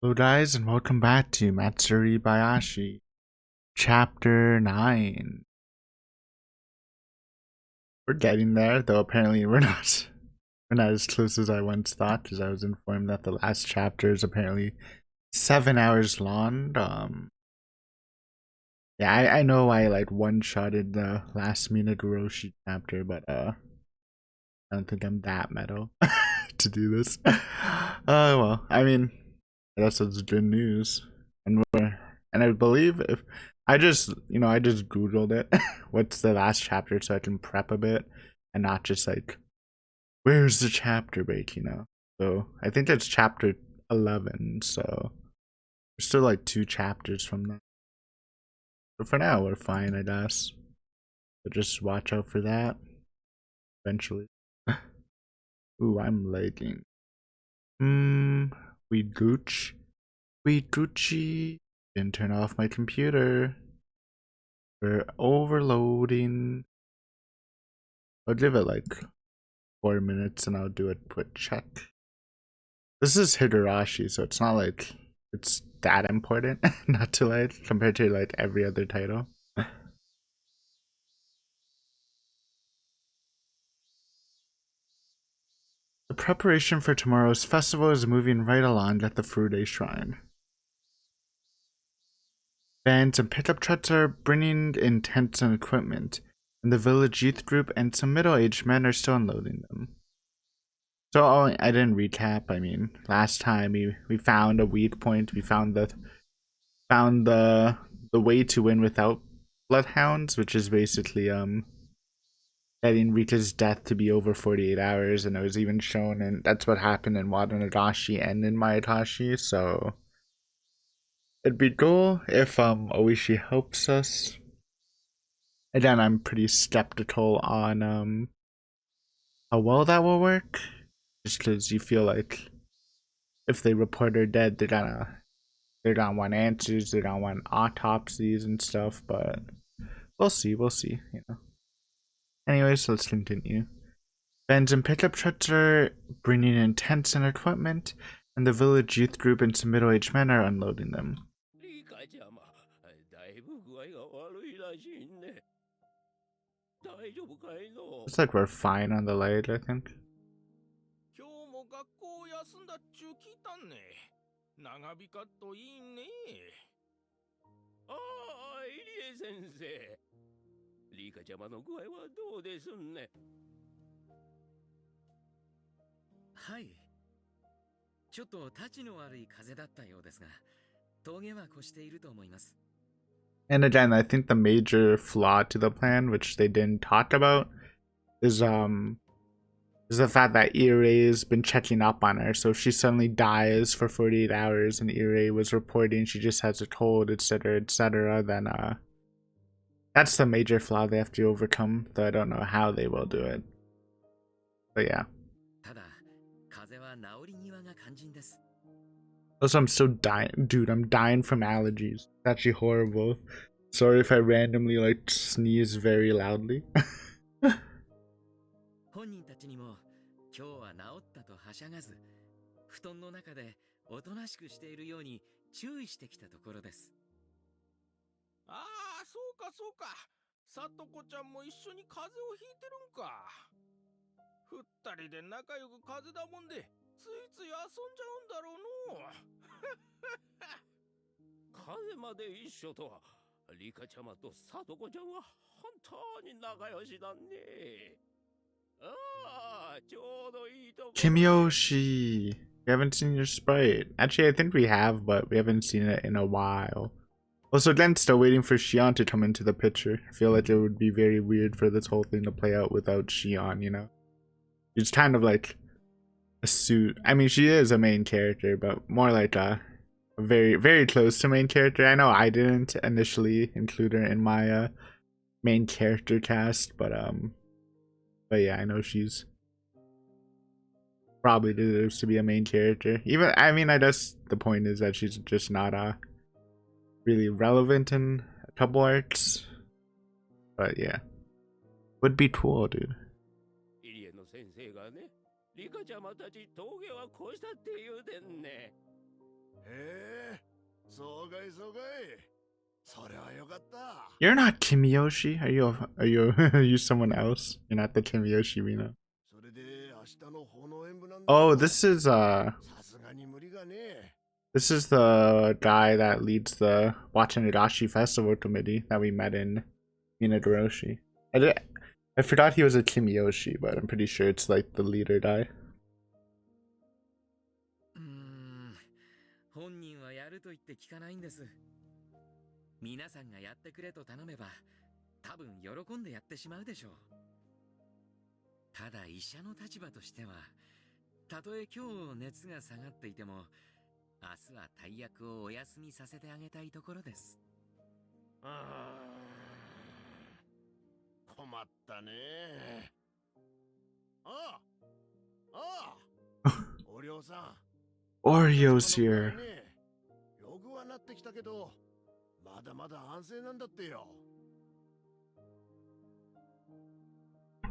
Hello guys and welcome back to Matsuribayashi Chapter 9. We're getting there, though apparently we're not as close as I once thought, because I was informed that the last chapter is apparently 7 hours long. Yeah, I know I like one-shotted the last Higurashi chapter, but I don't think I'm that metal to do this. Well, I mean, I guess it's good news. And I believe if I just googled it, what's the last chapter, so I can prep a bit and not just like where's the chapter break. So I think it's chapter 11, so we're still like 2 chapters from that. But for now we're fine, I guess. So just watch out for that eventually. Ooh, I'm lagging. We gooch. We Gucci. Didn't turn off my computer. We're overloading. I'll give it like 4 minutes and I'll do a quick check. This is Higurashi, so it's not like it's that important not to like compared to like every other title. The preparation for tomorrow's festival is moving right along at the Furude Shrine. Vans and pickup trucks are bringing in tents and equipment, and the village youth group and some middle-aged men are still unloading them. So I didn't recap. I mean, last time we found a weak point. We found the way to win without bloodhounds, which is basically getting Rika's death to be over 48 hours, and it was even shown, and that's what happened in Wadanagashi and in Mayatashi. So it'd be cool if Oishi helps us. Again, I'm pretty skeptical on how well that will work, just because you feel like if they report her dead, they're gonna want answers, they're gonna want autopsies and stuff, but we'll see. Anyways, let's continue. Vans and pickup trucks are bringing in tents and equipment, and the village youth group and some middle-aged men are unloading them. Looks like we're fine on the light, I think. 今日も学校を休んだっちゅう聞いたんね。長引かっといいね。ああ、入江先生。リカちゃまの具合はどうですんね。はい。ちょっとタチの悪い風邪だったようですが、峠は越していると思います。And again, I think the major flaw to the plan, which they didn't talk about, is the fact that Irai's been checking up on her. So if she suddenly dies for 48 hours and Irai was reporting she just has a cold, etc., then that's the major flaw they have to overcome, though I don't know how they will do it. But yeah. ただ、風は治り際が肝心です。 Also, I'm still dying. Dude, I'm dying from allergies. It's actually horrible. Sorry if I randomly like sneeze very loudly. 本人たちにも今日は治ったとはしゃがず、布団の中でおとなしくしているように注意してきたところです。ああ、そうかそうか。さとこちゃんも一緒に風邪をひいてるんか。二人で仲良く風邪だもんで、ついつい遊んじゃうんだろうの。風まで一緒とは、リカちゃまとさとこちゃんは本当に仲良しだね。ああ、ちょうどいいところで。Kimiyoshi! We haven't seen your sprite. Actually, I think we have, but we haven't seen it in a while. Also, again, still waiting for Shion to come into the picture. I feel like it would be very weird for this whole thing to play out without Shion. It's kind of like a suit. I mean, she is a main character, but more like a very, very close to main character. I know I didn't initially include her in my main character cast, but yeah, I know she's probably deserves to be a main character. Even, I mean, I guess the point is that she's just not really relevant in a couple arcs. But yeah, would be cool, dude. イリエの先生がね、リカちゃまたち峠は越したって言うてんね。You're not Kimiyoshi. Are you someone else? You're not the Kimiyoshi we know. Oh, this is the guy that leads the Watanashi Festival Committee that we met in Minadoroshi. I forgot he was a Kimiyoshi, but I'm pretty sure it's like the leader guy. 本人はやると言って聞かないんです。皆さんがやってくれと頼めば、多分喜んでやってしまうでしょう。ただ医者の立場としては、たとえ今日熱が下がっていても、明日は大役をお休みさせてあげたいところです。困ったね。ああ、おりょうさん。Oreo's here. よくはなってきたけど、まだまだ安静なんだってよ。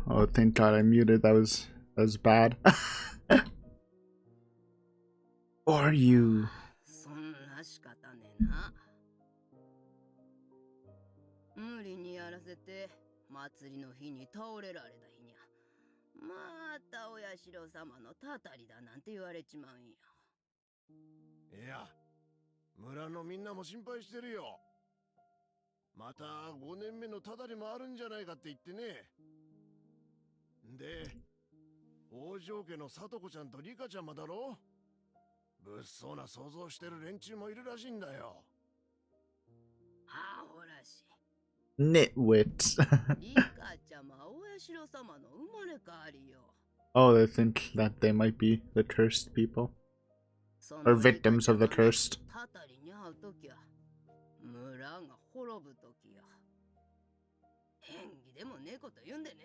Oh, thank God I muted. That was bad. Oreo. そんな仕方ねえな。無理にやらせて祭りの日に倒れられた日にゃ、またお社様のたたりだなんて言われちまうんや。いや、村のみんなも心配してるよ。また5年目のたたりもあるんじゃないかって言ってね。で、王城家の里子ちゃんとリカちゃんもだろ。物騒な想像してる連中もいるらしいんだよ。アホらしい。Nitwits. リカちゃんはお社様の生まれ変わりよ。Oh, they think that they might be the cursed people. Or victims of the cursed. たたりに会うときや、村が滅ぶときや。演技でもねえこと言うんでね。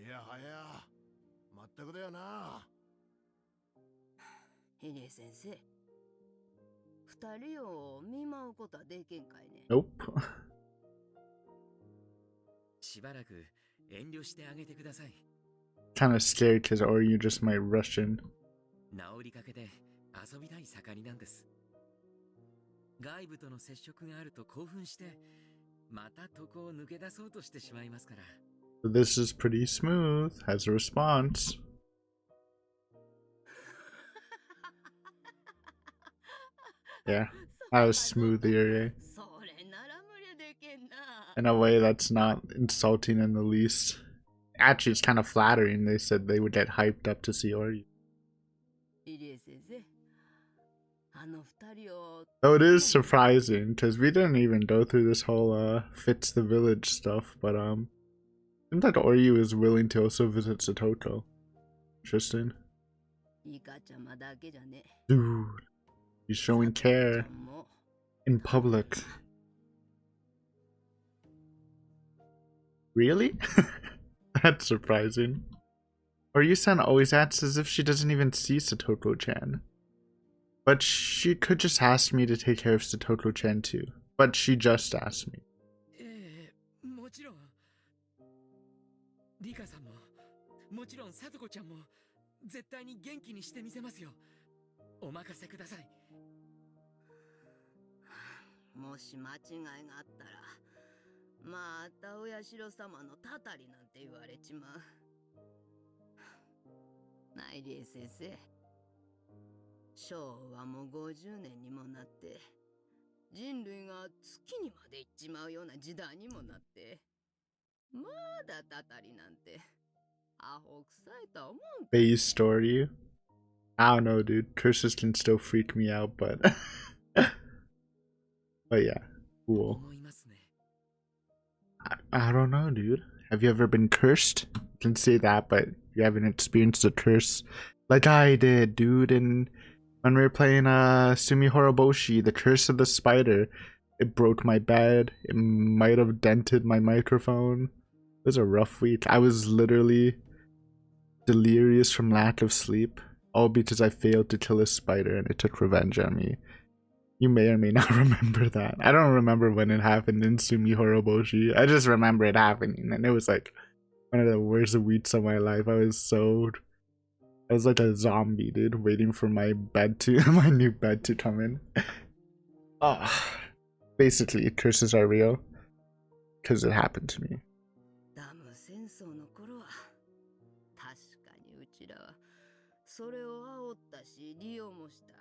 いやはや、まったくだよな。ヒデ先生、二人を見舞うことはできんかいね。Nope. しばらく遠慮してあげてください。Kinda scared because Oreo just might rush in. 治りかけで遊びたい盛りなんです。外部との接触があると興奮して、また床を抜け出そうとしてしまいますから。This is pretty smooth as a response. Yeah, that was smoother, in a way that's not insulting in the least. Actually, it's kind of flattering. They said they would get hyped up to see Oreo. Though it is surprising because we didn't even go through this whole fits the village stuff, but seems like Oreo is willing to also visit Satoko. Interesting. Dude, he's showing care in public. Really? That's surprising. Oryu-san always acts as if she doesn't even see Satoko-chan. But she could just ask me to take care of Satoko-chan too. But she just asked me. もちろん。リカさんも、もちろんサトコちゃんも、絶対に元気にしてみせますよ。お任せください。もし間違いがあったら、またお社様のたたりなんて言われちまう。ナイリエ先生、昭和も50年にもなって、人類が月にまで行っちまうような時代にもなって、まだたたりなんて、アホ臭いとは思うんか。Base story? I don't know, dude. Curses can still freak me out, but... but yeah, cool. I don't know, dude. Have you ever been cursed? You can say that, but you haven't experienced a curse like I did, dude. And when we were playing Sumi Horoboshi, the curse of the spider, it broke my bed. It might have dented my microphone. It was a rough week. I was literally delirious from lack of sleep, all because I failed to kill a spider and it took revenge on me. You may or may not remember that. I don't remember when it happened in Sumi Horoboshi. I just remember it happening, and it was like one of the worst weeks of my life. I was so I was like a zombie, dude, waiting for my bed to my new bed to come in. Basically, curses are real because it happened to me. ダム戦争の頃は確かにうちらはそれを煽ったし利用もした。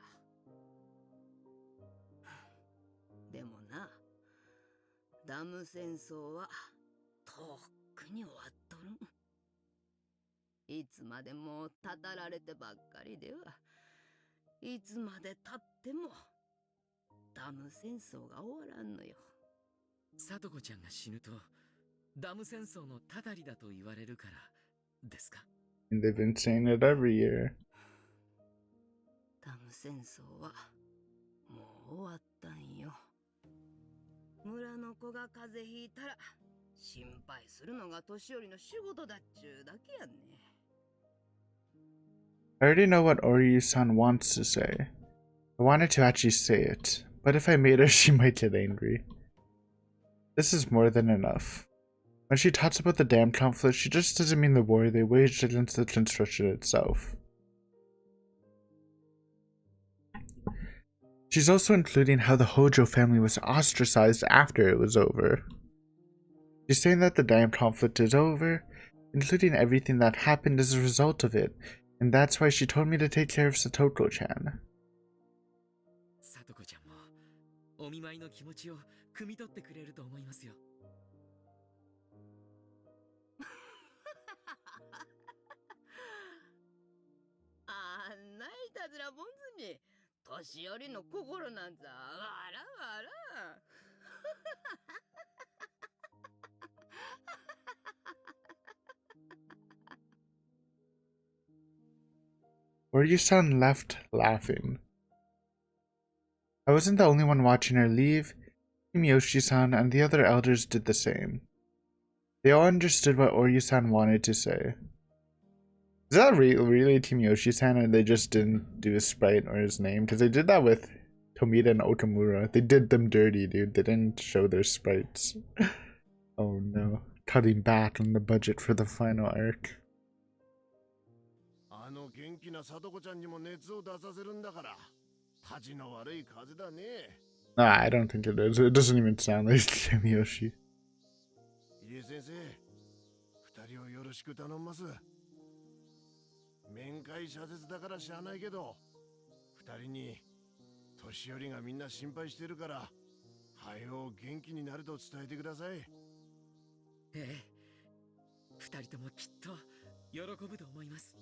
でもな、ダム戦争はとっくに終わっとるん。いつまでもたたられてばっかりではいつまでたってもダム戦争が終わらんのよ。さとこちゃんが死ぬとダム戦争のたたりだと言われるからですか？ And they've been saying it every year. ダム戦争はもう終わったんよ。村の子が風邪ひいたら心配するのが年寄りの仕事だっちゅうだけやんね。I already know what Oryu-san wants to say. I wanted to actually say it, but if I made her, she might get angry. This is more than enough. When she talks about the dam conflict, she just doesn't mean the war they waged against the construction itself. She's also including how the Hojo family was ostracized after it was over. She's saying that the dam conflict is over, including everything that happened as a result of it, and that's why she told me to take care of Satoko-chan. さとこちゃんもお見舞いの気持ちを汲み取ってくれると思いますよ。あんないたずらぼんずに年寄りの心なんざわらわら。Oryu-san left laughing. I wasn't the only one watching her leave. Miyoshi-san and the other elders did the same. They all understood what Oryu-san wanted to say. Is that really Team Yoshi-san and they just didn't do his sprite or his name? Because they did that with Tomita and Okamura. They did them dirty, dude. They didn't show their sprites. Oh no. Cutting back on the budget for the final arc. Nah, I don't think it is. It doesn't even sound like Team Yoshi. 面会謝絶だから知らないけど、二人に年寄りがみんな心配してるから、はよ元気になると伝えてください。ええ、二人ともきっと喜ぶと思います。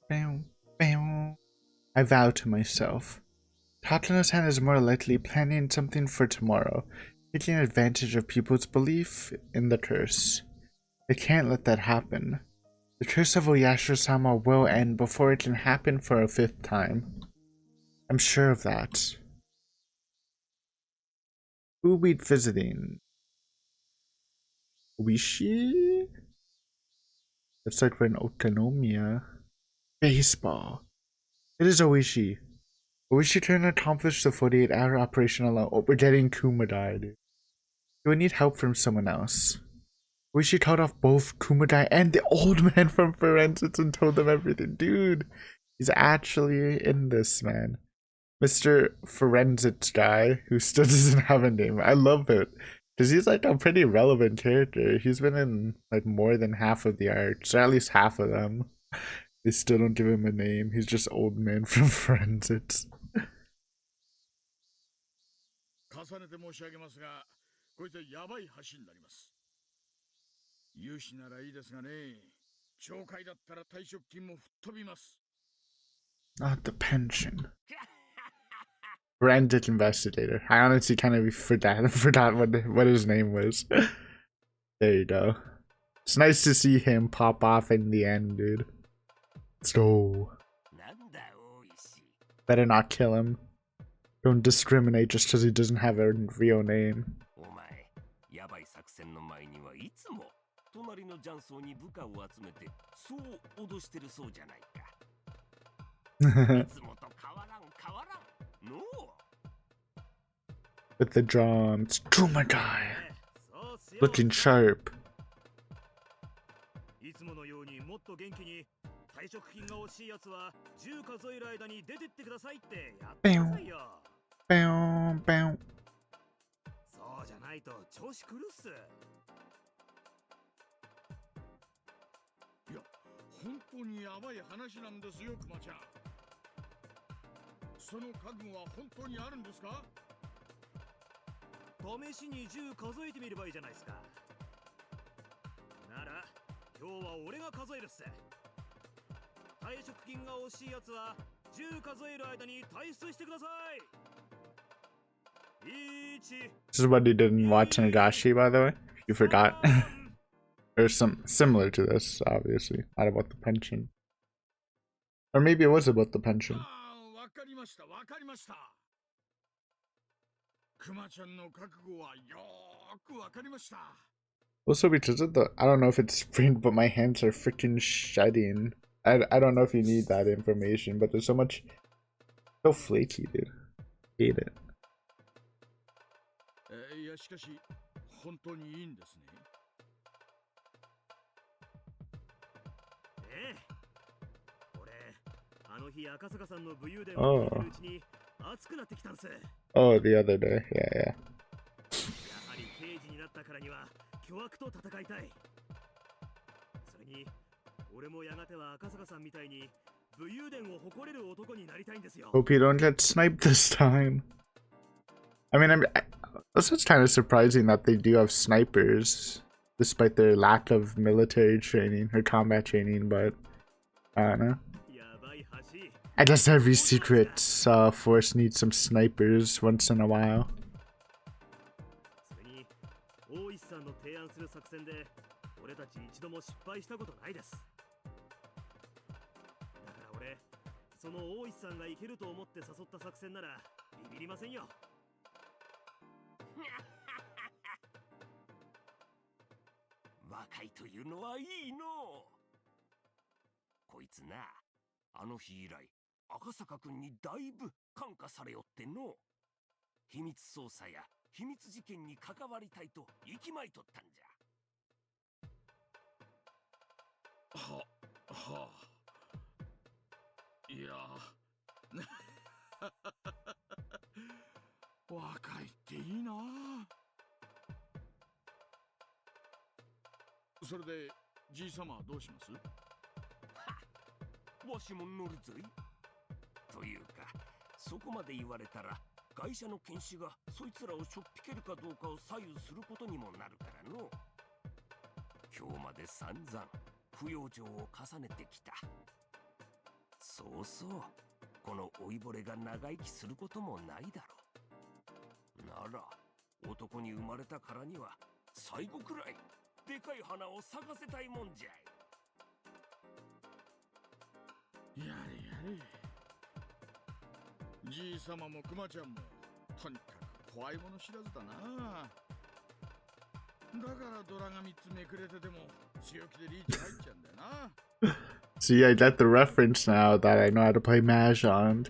Bam, bam. I vow to myself. Tatsuno-san is more likely planning something for tomorrow, taking advantage of people's belief in the curse. I can't let that happen. The curse of Oyashiro-sama will end before it can happen for a fifth time. I'm sure of that. Who we visiting? Oishi? It's like we're in Okonomiya. Baseball. It is Oishi. Oishi can accomplish the 48-hour operation alone. Oh, we're getting Kumadai, dude. Do we need help from someone else? Oishi called off both Kumadai and the old man from Forensics and told them everything. Dude, he's actually in this, man. Mr. Forensics guy who still doesn't have a name. I love it. Because he's like a pretty relevant character. He's been in like more than half of the arcs, or at least half of them. They still don't give him a name. He's just old man from Forensics. 重ねて申し上げますが、こいつはやばい橋になります。融資ならいいですがね、懲戒だったら退職金も吹っ飛びます。Not the pension. Forensic investigator. I honestly kind of forgot what his name was. There you go. It's nice to see him pop off in the end, dude. Let's go. Better not kill him. Don't discriminate just because he doesn't have a real name. 隣の雀荘に部下を集めてそう脅してるそうじゃないか。いつもと変わらんの。With the drums, Kumadai, looking sharp. いつものようにもっと元気に食金が欲しいやつは10数える間に出てってくださいってやってく Bow, ださいよ。 bow, bow. そうじゃないと調子狂うっす。いや、本当にやばい話なんですよ、クマちゃん。その覚悟は本当にあるんですか？試しに10数えてみればいいじゃないですか。なら今日は俺が数えるっす。退職金が欲しいやつは10数える間に退出してください。1 This is what he did in Matsuribayashi, by the way. If you forgot. There's some similar to this, obviously. Not about the pension. Or maybe it was about the pension. わかりました、わかりました。クマちゃんの覚悟はよーくわかりました。 Also, because of the, I don't know if it's spring, but my hands are freaking shedding. I don't know if you need that information, but there's so much, so flaky, dude. Hate it. いや、しかし本当にいいんですね。俺、あの日赤坂さんの武勇伝を聞いてるうちに熱くなってきたんです。Oh, the other day. Yeah, yeah. やはり刑事になったからには巨悪と戦いたい。それに俺もやがては赤坂さんみたいに武勇伝を誇れる男になりたいんですよ。 Hope you don't get sniped this time. I mean, this is kind of surprising that they do have snipers, despite their lack of military training or combat training, but I don't know. やばい橋。 I guess every secret force needs some snipers once in a while. それに大石さんの提案する作戦で俺たち一度も失敗したことないです。だから俺、その大石さんがいけると思って誘った作戦ならビビりませんよ。若いというのはいいの。こいつな、あの日以来赤坂くんにだいぶ感化されよっての。秘密捜査や秘密事件に関わりたいと息巻いとったんじゃ。はあ、いや若いっていいな。それでじいさまはどうします？わしも乗るぞい。というか、そこまで言われたら会社の検視がそいつらをしょっぴけるかどうかを左右することにもなるからの。今日まで散々不養生を重ねてきた。そうそう、この老いぼれが長生きすることもないだろう。なら男に生まれたからには最後くらいでかい花を咲かせたいもんじゃい。やれやれ。じいさまもクマちゃんもとにかく怖いもの知らずだな。だからドラが3つめくれてても強気でリーチ入っちゃうんだよな。See, I get the reference now that I know how to play Mahjong.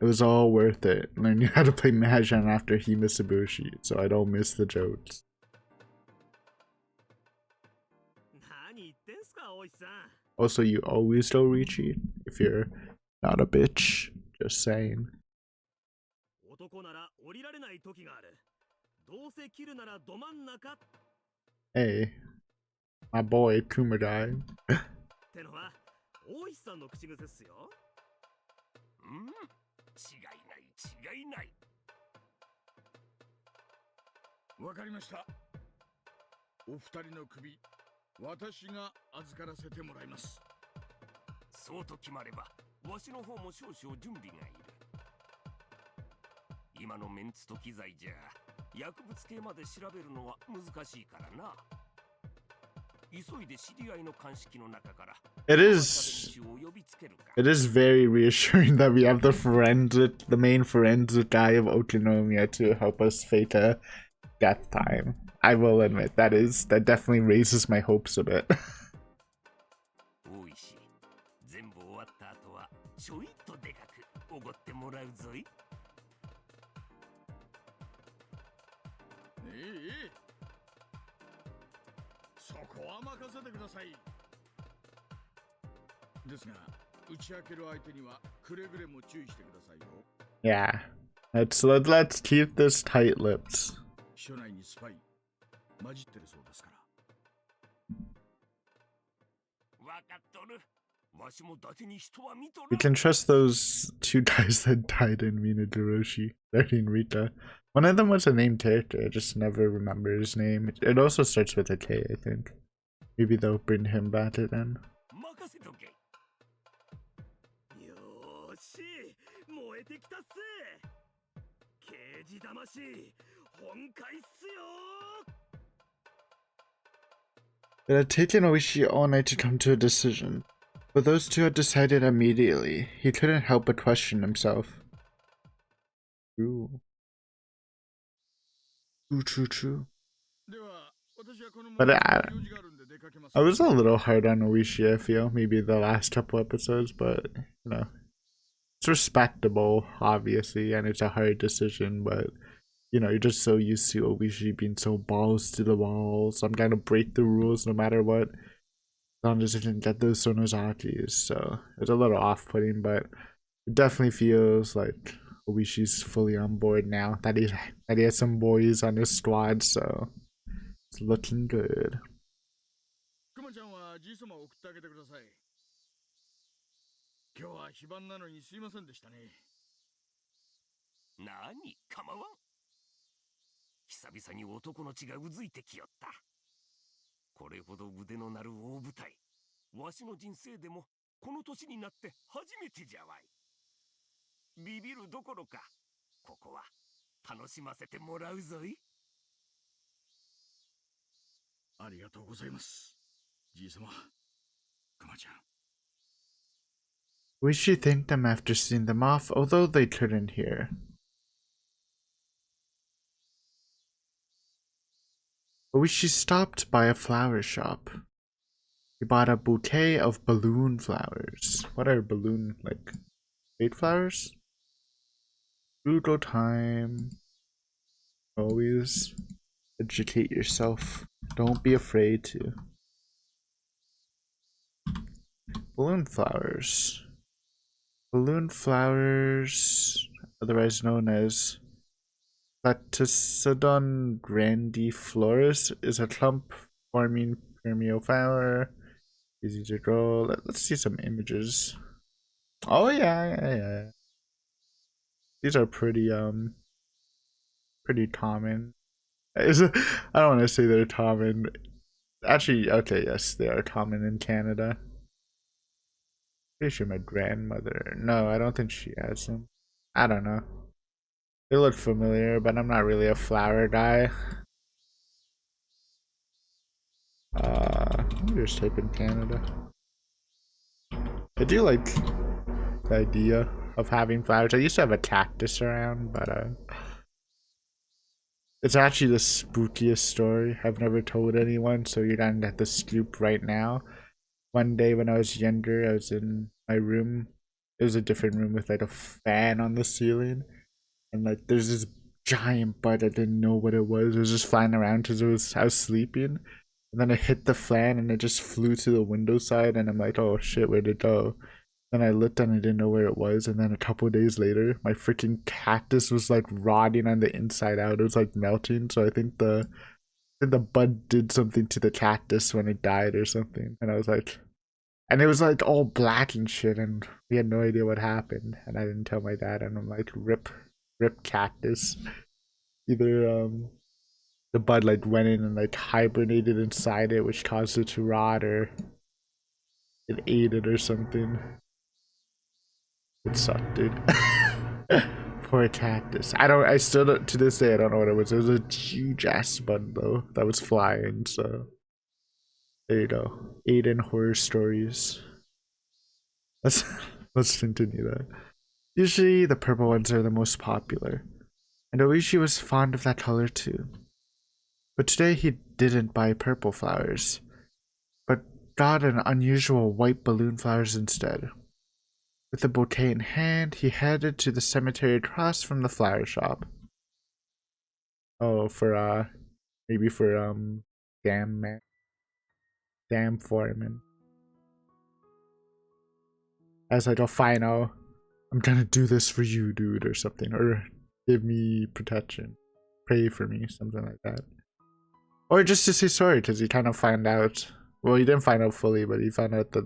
It was all worth it. Learning how to play Mahjong after Himitsubushi, so I don't miss the jokes. 何言ってんすか、おいさん。 Also, you always do Richie if you're not a bitch. Just saying. 男なら降りられない時がある。どうせ切るならど真ん中。 Hey, my boy Kumadai. ってのは大石さんの口癖っすよ。うん、違いない違いない。わかりました。お二人の首、私が預からせてもらいます。そうと決まればわしの方も少々準備がいる。今のメンツと機材じゃ薬物系まで調べるのは難しいからな。急いで知り合いの鑑識の中から It is very reassuring that we have the main forensic guy of Okinomiya to help us fake a death time. I will admit that definitely raises my hopes a bit. 大石、全部終わった後はちょいとでかくおごってもらうぞい。そこは任せてください。ですが Yeah. Let's keep this tight-lipped. We can trust those two guys that died in Higurashi, in Rita. One of them was a named character, I just never remember his name. It also starts with a K, I think. Maybe they'll bring him back then. It had taken Oishi all night to come to a decision, but those two had decided immediately. He couldn't help but question himself. True. True. But I was a little hard on Oishi, I feel, maybe the last couple episodes, but, you know, it's respectable, obviously, and it's a hard decision, but, you know, you're just so used to Oishi being so balls to the walls. I'm gonna break the rules no matter what, as long as I can get those Sonozakis, so it's a little off-putting, but it definitely feels like Oishi's fully on board now, that he has some boys on his squad, so it's looking good. Oishi thanked them after seeing them off, although they couldn't hear. Oishi stopped by a flower shop. He bought a bouquet of balloon flowers. What are balloon, like, fake flowers? Google time. Always educate yourself. Don't be afraid to. Balloon flowers. Balloon flowers, otherwise known as Platycedon grandiflorus, is a clump forming perennial flower. Easy to grow. Let's see some images. Oh yeah. These are pretty common. I don't want to say they're common. Actually, okay, yes, they are common in Canada. Pretty sure my grandmother. No, I don't think she has them. I don't know. They look familiar, but I'm not really a flower guy. Let me just type in Canada. I do like the idea of having flowers. I used to have a cactus around, but it's actually the spookiest story I've never told anyone, so you're gonna get the scoop right now. One day when I was younger, I was in my room. It was a different room with like a fan on the ceiling, and like there's this giant bug. I didn't know what it was. It was just flying around because I was sleeping, and then I hit the fan and it just flew to the window side, and I'm like, oh shit, where'd it go? Then I looked and I didn't know where it was, and then a couple of days later, my freaking cactus was like rotting on the inside out. It was like melting, so I think the bud did something to the cactus when it died or something. And I was like, and it was like all black and shit, and we had no idea what happened. And I didn't tell my dad, and I'm like, rip cactus. Either the bud like went in and like hibernated inside it, which caused it to rot, or it ate it or something. It sucked, dude. Poor cactus. I still don't, to this day I don't know what it was. It was a huge ass bud though that was flying, so there you go. Aiden horror stories. Let's let's continue that. Usually the purple ones are the most popular, and Oishi was fond of that color too. But today he didn't buy purple flowers, but got an unusual white balloon flowers instead. With the bouquet in hand, he headed to the cemetery across from the flower shop. Oh, for maybe for damn man, damn foreman. as like a final, I'm gonna do this for you, dude, or something, or give me protection, pray for me, something like that. Or just to say sorry, because he kind of found out, well, he didn't find out fully, but he found out that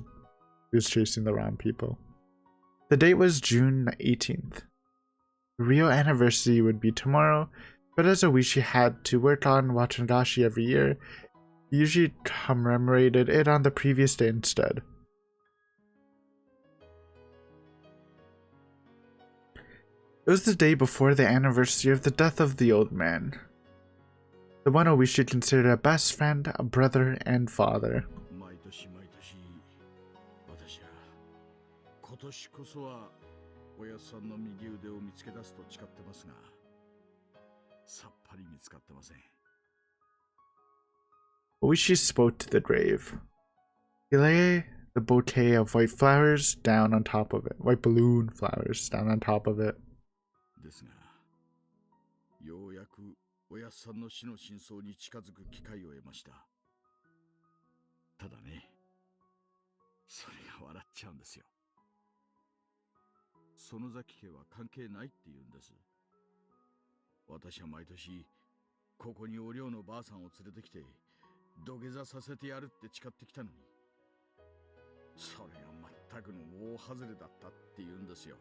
he was chasing the wrong people. The date was June 18th. The real anniversary would be tomorrow, but as Oishi had to work on Watanashi every year, he usually commemorated it on the previous day instead. It was the day before the anniversary of the death of the old man. The one Oishi considered a best friend, a brother, and father. 毎年毎年私は今年こそはおやっさんの右腕を見つけ出すと誓ってますがさっぱり見つかってません Oishi spoke to the grave. He lay the bouquet of white flowers down on top of it. White balloon flowers down on top of it. ですがようやくおやっさんの死の真相に近づく機会を得ましたただねそれが笑っちゃうんですよ園崎家は関係ないって言うんです私は毎年ここにお寮のばあさんを連れてきて土下座させてやるって誓ってきたのにそれが全くの大外れだったって言うんですよ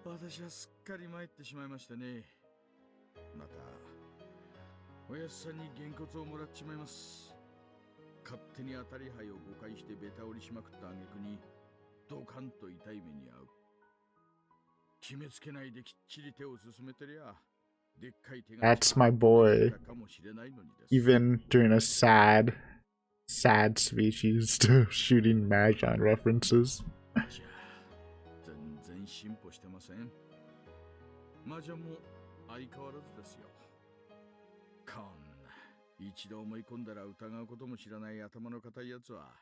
私はすっかり参ってしまいましたねまたおやっさんにげんこつをもらっちまいます勝手に当たり牌を誤解してベタ折りしまくった挙句にドカンと痛い目に遭う決めつけないできっちり手を進めてりゃ That's my boy. Even during a sad speech, he's still shooting Mahjong references. 全然進歩してません。麻雀も相変わらずですよ。こんな一度思い込んだら疑うことも知らない頭の固いやつは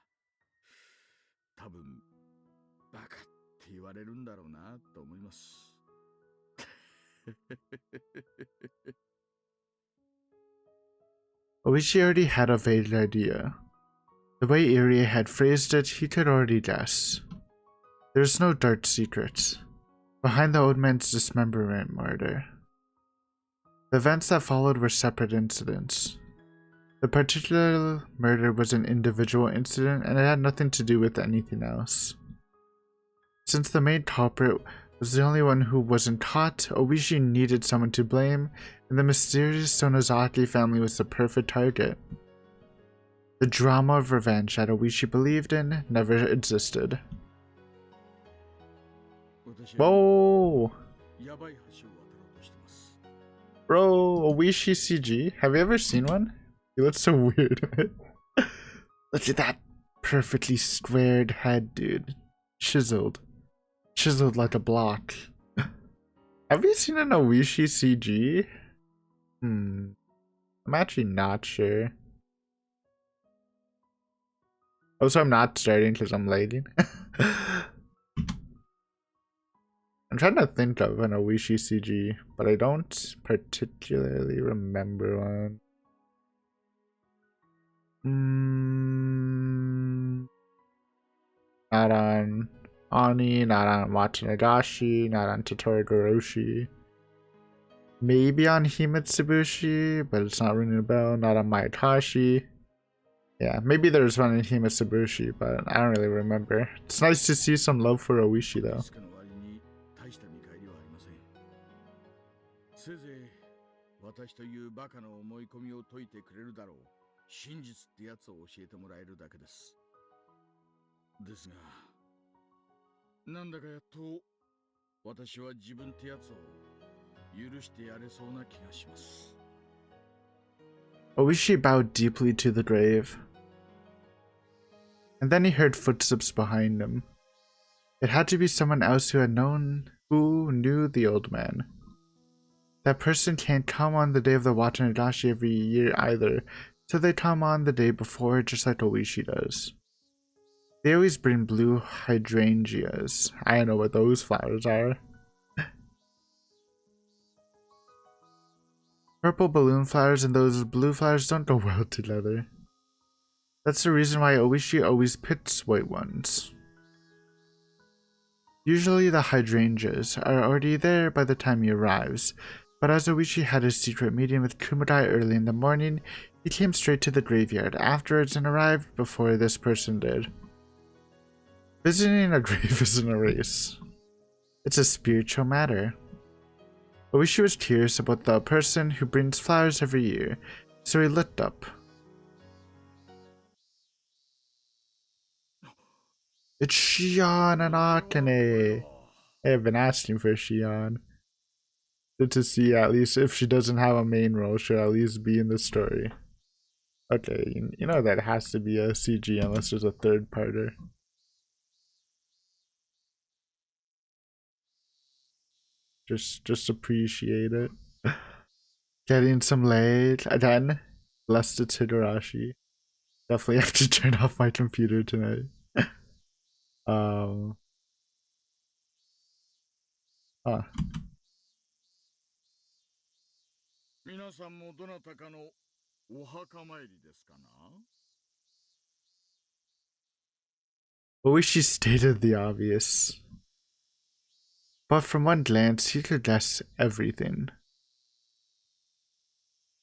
多分バカって言われるんだろうなと思います。Oishi already had a vague idea. The way Irie had phrased it, he could already guess. There's no dark secret behind the old man's dismemberment murder. The events that followed were separate incidents. The particular murder was an individual incident and it had nothing to do with anything else. Since the main culprit was the only one who wasn't caught, Oishi needed someone to blame, and the mysterious Sonozaki family was the perfect target. The drama of revenge that Oishi believed in never existed. Whoa! Bro, Oishi CG? Have you ever seen one? He looks so weird. Look at that perfectly squared head, dude. Chiseled like a block. Have you seen an Oishi CG? I'm actually not sure. Also, I'm not starting because I'm lagging. I'm trying to think of an Oishi CG, but I don't particularly remember one. Not on Ani, not on Watanashi, not on Higurashi. Maybe on Himatsubushi, but it's not ringing a bell. Not on Mayakashi. Yeah, maybe there's one in Himatsubushi, but I don't really remember. It's nice to see some love for Oishi though. Oishi bowed deeply to the grave. And then he heard footsteps behind him. It had to be someone else who knew the old man. That person can't come on the day of the Watanashi every year either, so they come on the day before just like Oishi does. They always bring blue hydrangeas. I don't know what those flowers are. Purple balloon flowers and those blue flowers don't go well together. That's the reason why Oishi always picks white ones. Usually the hydrangeas are already there by the time he arrives, but as Oishi had his secret meeting with Kumagai early in the morning, he came straight to the graveyard afterwards and arrived before this person did. Visiting a grave isn't a race. It's a spiritual matter. Oishi was curious about the person who brings flowers every year, so he looked up. It's Shion and Akane! I have been asking for Shion. Good to see, at least if she doesn't have a main role, she'll at least be in the story. Okay, you know that has to be a CG unless there's a third parter. Just appreciate it. Getting some late again. Lest it's Higurashi. Definitely have to turn off my computer tonight. um. Ah. 皆さんもどなたかのお墓参りですかな Oishi stated the obvious. But from one glance, he could guess everything.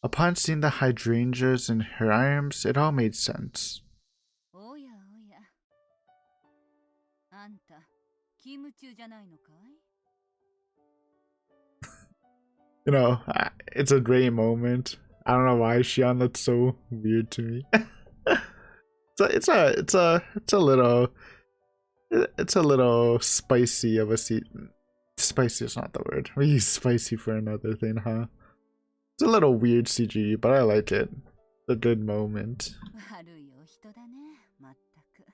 Upon seeing the hydrangeas in her arms, it all made sense. おやおや。あんた、勤務中じゃないのかい You know, it's a great moment. I don't know why Shion looks so weird to me. it's a little spicy of a scene. Spicy is not the word. We use spicy for another thing, huh? It's a little weird CG, but I like it. It's a good moment. 悪いお人だね、まったく。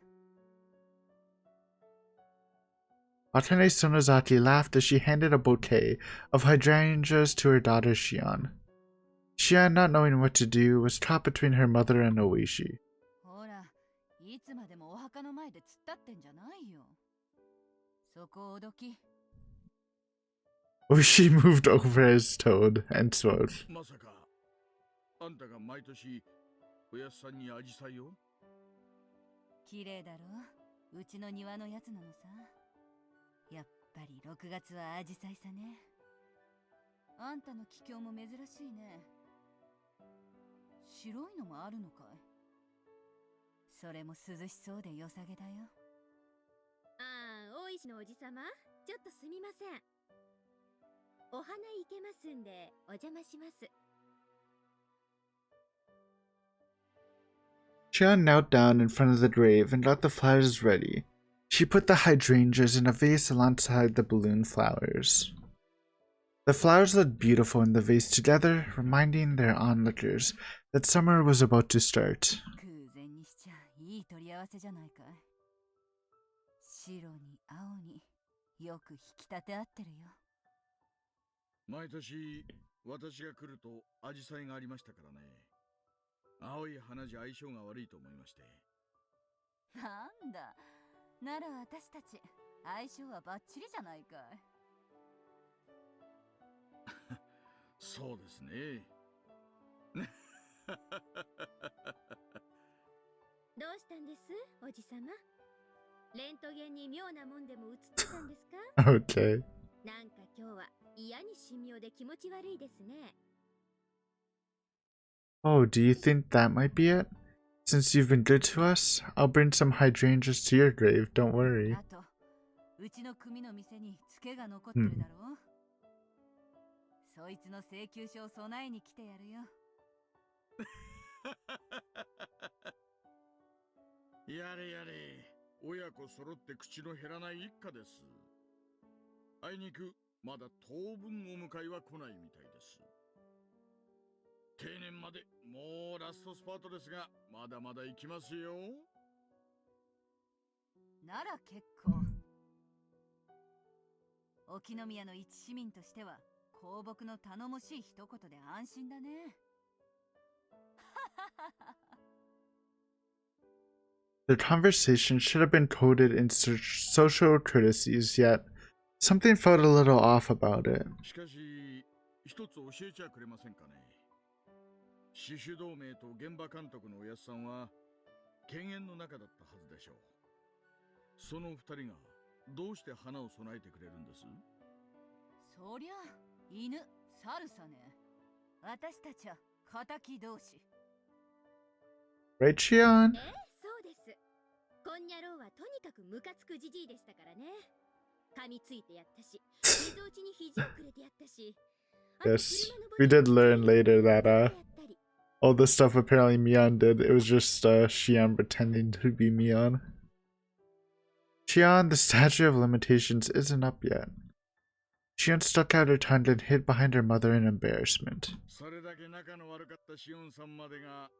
Akane Sonozaki laughed as she handed a bouquet of hydrangeas to her daughter Shion. Shion, not knowing what to do, was caught between her mother and Oishi. ほら、いつまでもお墓の前で突っ立ってんじゃないよ。そこをどき。Oishi moved over as told and spoke. まさかあんたが毎年おやっさんにアジサイを綺麗だろうちの庭のやつなのさ。やっぱり6月はアジサイさね。あんたの気境も珍しいね。白いのもあるのかいそれも涼しそうで良さげだよ。ああ、大石のおじさま、ちょっとすみません。お花いけますんで、お邪魔します。Shion knelt down in front of the grave and got the flowers ready. She put the hydrangeas in a vase alongside the balloon flowers. The flowers looked beautiful in the vase together, reminding their onlookers that summer was about to start. 空前にしちゃいい取り合わせじゃないかい。白に青によく引き立て合ってるよ。毎年私が来るとアジサイがありましたからね。青い花じゃ相性が悪いと思いまして。なんだ。なら私たち相性はバッチリじゃないかい。そうですね。どうしたんです、おじさま。レントゲンに妙なもんでも映ってたんですか Okay. なんか今日は嫌に神妙で気持ち悪いですね。Oh, do you think that might be it? Since you've been good to us, I'll bring some hydrangeas to your grave, don't worry. あと、うちの組の店にツケが残ってるだろう、そいつの請求書を備えに来てやるよ。やれやれ、親子揃って口の減らない一家です。あいにくまだ当分お迎えは来ないみたいです。定年までもうラストスパートですが、まだまだ行きますよ。なら結構。沖宮の一市民としては公僕の頼もしい一言で安心だね。The conversation should have been coded in social courtesies, yet something felt a little off about it. しかし、一つ教えちゃくれませんかね。死守同盟と現場監督のおやっさんは、犬猿の仲だったはずでしょう。その二人がどうして花を備えてくれるんです？そりゃ犬猿さね。私たちは敵同士。 Right, Shion? そうです。こんにゃろうはとにかくムカつくじじいでしたからね。噛みついてやったし、みぞおちに肘をくれてやったし。Yes, we did learn later that all the stuff apparently Mion did, it was just Shion pretending to be Mion. Shion, the statute of limitations isn't up yet. Shion stuck out her tongue and hid behind her mother in embarrassment. それだけ仲の悪かったシオンさんまでが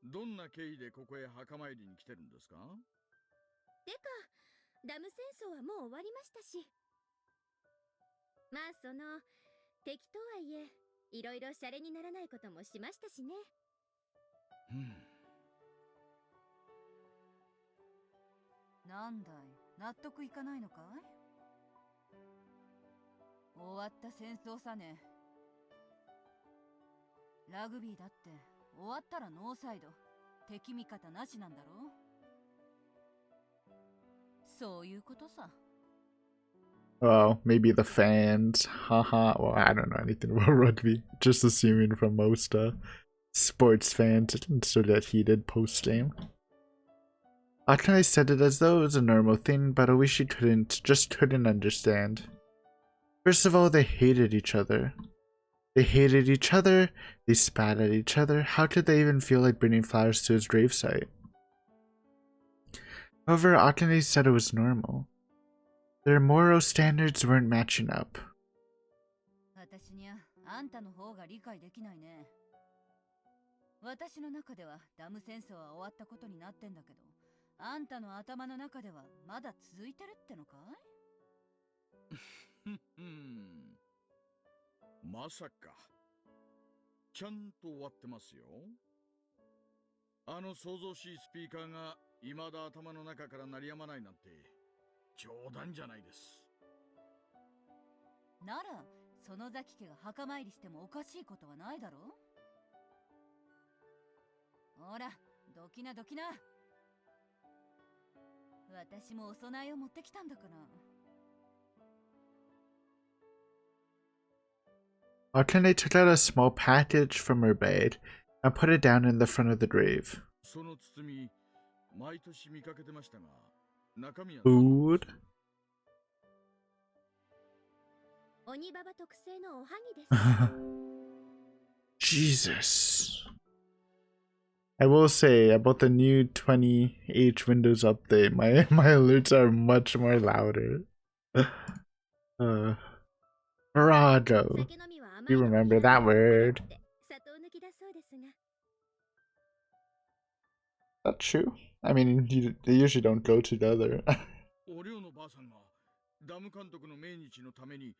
どんな経緯でここへ墓参りに来てるんですか？てか、ダム戦争はもう終わりましたし。まあ敵とはいえ、いろいろシャレにならないこともしましたしね。なんだい、納得いかないのかい？終わった戦争さね。ラグビーだって終わったらノーサイド、敵味方なしなんだろ？そういうことさ。Well, maybe the fans. Haha. Well, I don't know anything about rugby. Just assuming from most sports fans, it didn't still get heated post game. Akane said it as though it was a normal thing, but Oishi couldn't understand. First of all, they hated each other. They hated each other, they spat at each other. How could they even feel like bringing flowers to his gravesite? However, Akane said it was normal. Their moral standards weren't matching up. 私にはあんたの方が理解できないね。私の中ではダム戦争は終わったことになってんだけど、あんたの頭の中ではまだ続いてるってのかい？まさか。ちゃんと終わってますよ。あの想像しいスピーカーが未だ頭の中から鳴りやまないなんて冗談じゃないです。なら、その崎家が墓参りしてもおかしいことはないだろう？ほら、どきなどきな。私もお供えを持ってきたんだから。Akane took out a small package from her bag and put it down in the front of the grave. その包み、毎年見かけてましたが、中身は Food? 鬼ババ特製のおはぎです。Jesus. I will say about the new 20H Windows update, my alerts are much more louder. Brado. You remember that word. That's true. I mean, they usually don't go together. おりょうのばあさんがダム監督の命日のために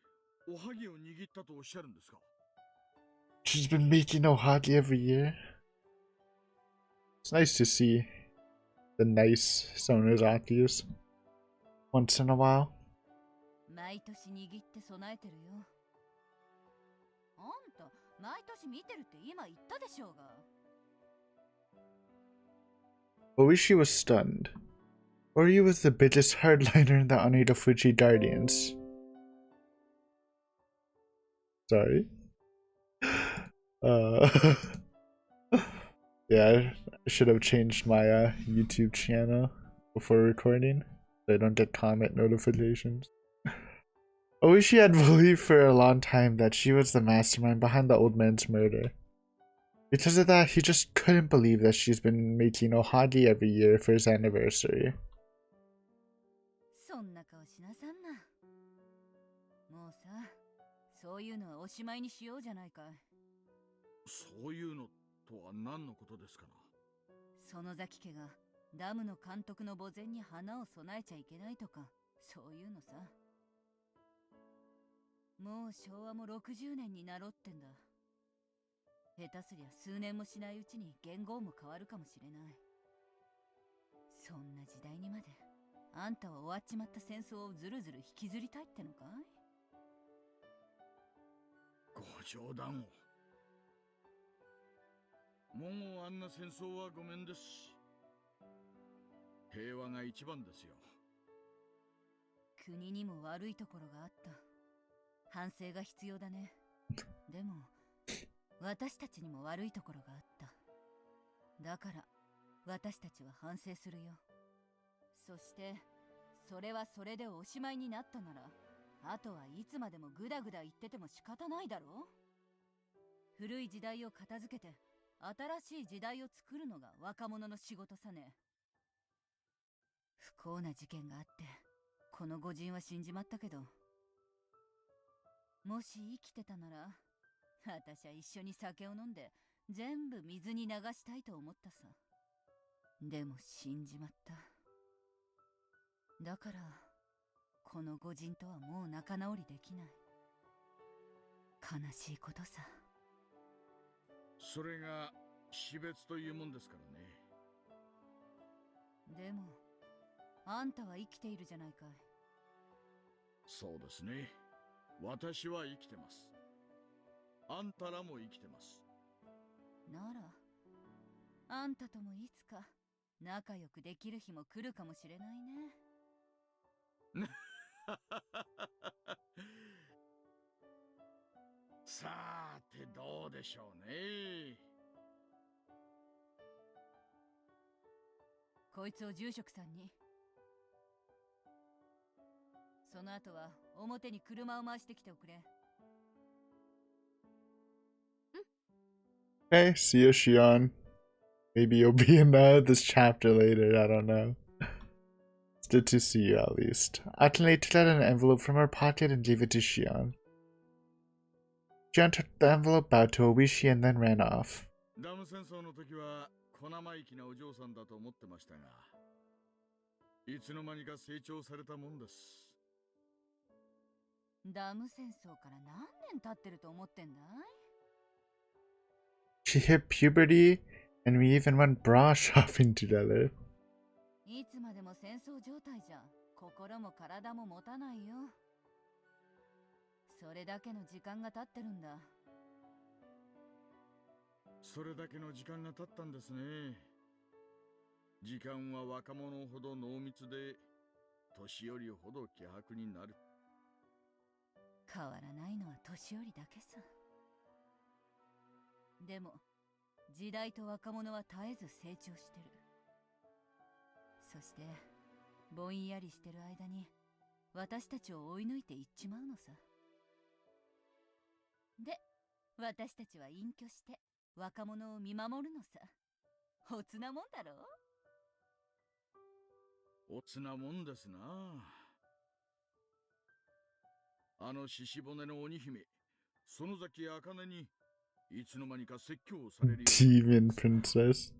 おはぎを握ったとおっしゃるんですか？ She's been making ohagi every year. It's nice to see the nice Sonozakis once in a while. 毎年握って備えてるよ。あんた、毎年見てるって今言ったでしょうが。Oishi was stunned. Ori was the biggest hardliner in the Onita Fuji Guardians. Sorry. Yeah, I should have changed my YouTube channel before recording so I don't get comment notifications. Oishi had believed for a long time that she was the mastermind behind the old man's murder. Because of that, he just couldn't believe that she's been making ohagi every year for his anniversary. そんな顔しなさんな。もうさ、そういうのはおしまいにしようじゃないかい。そういうのとは何のことですかな？その崎家がダムの監督の墓前に花を備えちゃいけないとか、そういうのさ。もう昭和も60年になろってんだ。下手すりゃ数年もしないうちに元号も変わるかもしれない。そんな時代にまであんたは終わっちまった戦争をずるずる引きずりたいってのかい？ご冗談を。もうあんな戦争はごめんです。平和が一番ですよ。国にも悪いところがあった。反省が必要だね。でも私たちにも悪いところがあった。だから私たちは反省するよ。そしてそれはそれでおしまいになったなら、あとはいつまでもグダグダ言ってても仕方ないだろう。古い時代を片付けて新しい時代を作るのが若者の仕事さね。不幸な事件があってこの御人は死んじまったけど、もし生きてたなら私は一緒に酒を飲んで全部水に流したいと思ったさ。でも死んじまった。だからこの御人とはもう仲直りできない。悲しいことさ。それが死別というもんですからね。でもあんたは生きているじゃないかい。そうですね。私は生きてます。あんたらも生きてます。ならあんたともいつか仲良くできる日も来るかもしれないね。さてどうでしょうね。こいつを住職さんに。その後は表に車を回してきておくれ。Okay, see you, Shion. Maybe you'll be in this chapter later, I don't know. It's good to see you at least. Atenei took out an envelope from her pocket and gave it to Shion. Shion took the envelope, bowed to Oishi, and then ran off. ダム戦争の時は小生意気なお嬢さんだと思ってましたが、いつの間にか成長されたもんです。ダム戦争から何年経ってると思ってんだい？ She hit puberty, and we even went bra shopping together. いつまでも戦争状態じゃ心も体も持たないよ。それだけの時間が経ってるんだ。それだけの時間が経ったんですね。時間は若者ほど濃密で、年寄りほど希薄になる。変わらないのは年寄りだけさ。でも時代と若者は絶えず成長してる。そしてぼんやりしてる間に私たちを追い抜いていっちまうのさ。で、私たちは隠居して若者を見守るのさ。おつなもんだろ？おつなもんですな。あの獅子骨の鬼姫、園崎茜にいつの間にか説教をされるように。Demon princess.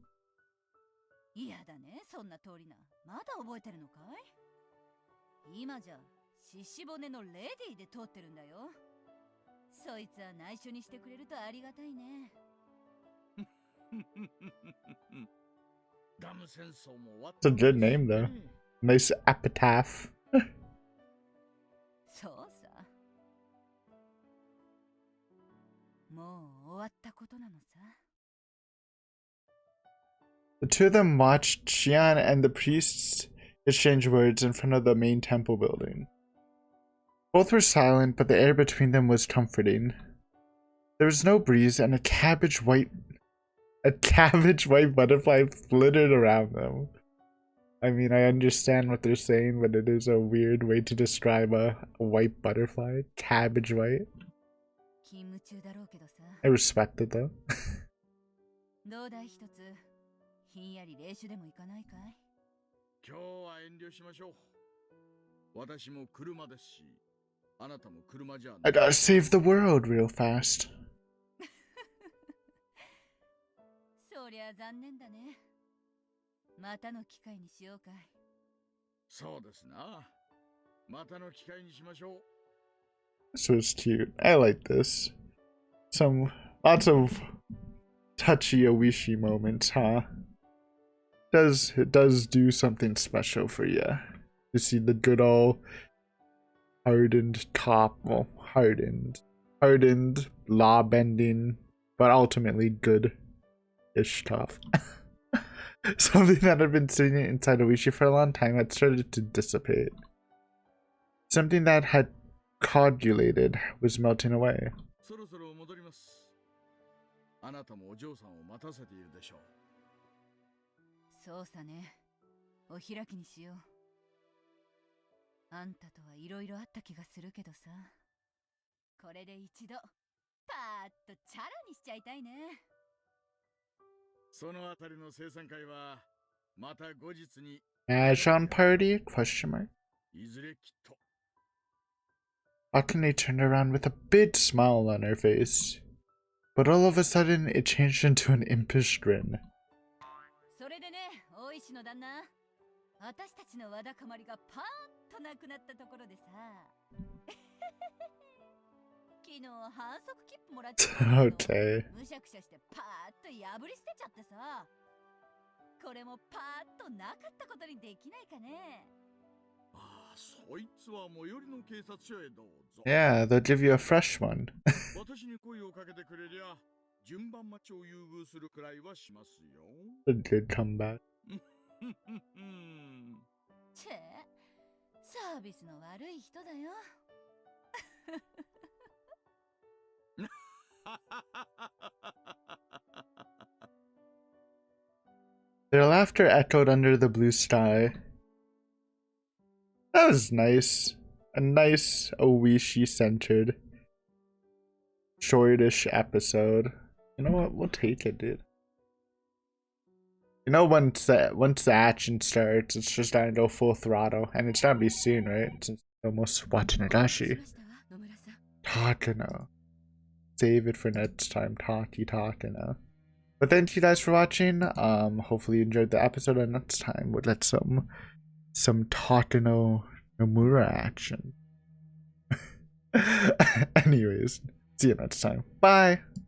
嫌だね、そんな通りな。まだ覚えてるのかい？今じゃ獅子骨のレディーで通ってるんだよ。そいつは内緒にしてくれるとありがたいね。ダム戦争も終わっ It's た a んです good name, though. ね。 Nice epitaph. そうさ。もう終わったことなのさ。The two of them watched Xian and the priests exchange words in front of the main temple building. Both were silent, but the air between them was comforting. There was no breeze, and a cabbage white butterfly flittered around them. I mean, I understand what they're saying, but it is a weird way to describe a white butterfly. Cabbage white. 勤務中だろうけどさ。I respect it though. どうだい一つ、ひんやり練習でも行かないかい？今日は遠慮しましょう。私も車ですし、あなたも車じゃない。 I gotta save the world real fast. そりゃ残念だね。またの機会にしようかい。そうですな。またの機会にしましょう。 This was cute. I like this. Lots of touchy Oishi moments, huh? It does do something special for you to see the good old hardened cop, well, hardened, law bending, but ultimately good-ish cop. Something that had been sitting inside Oishi for a long time had started to dissipate. Something that had coagulated was melting away. そろそろ戻ります。あなたもお嬢さんを待たせているでしょう。そうさね。お開きにしよう。あんたとはいろいろあった気がするけどさ。これで一度、パーッとチャラにしちゃいたいね。そのあたりの生産会は、また後日に。Mahjong party? Question mark. いずれきっと。Akane turned around with a big smile on her face. But all of a sudden, it changed into an impish grin. それでね、大石の旦那。私たちのわだかまりがパーッとなくなったところでさ。昨日反則切符もらっちゃったけど。Okay. むしゃくしゃしてパーッと破り捨てちゃってさ。これもパーッとなかったことにできないかね。ああ、そいつは最寄りの警察署へどうぞ。Yeah, they'll give you a fresh one. 私に声をかけてくれりゃ、順番待ちを優遇するくらいはしますよ。It did come back. チェ、サービスの悪い人だよ。Their laughter echoed under the blue sky. That was nice. A nice Oishi-centered, shortish episode. You know what? We'll take it, dude. You know, once the action starts, it's just gonna go full throttle, and it's gonna be soon, right? It's almost Higurashi. Takano. Save it for next time. Takano. But thank you guys for watching. Hopefully you enjoyed the episode, and next time we'll let some Takano Nomura action. Anyways, see you next time. Bye.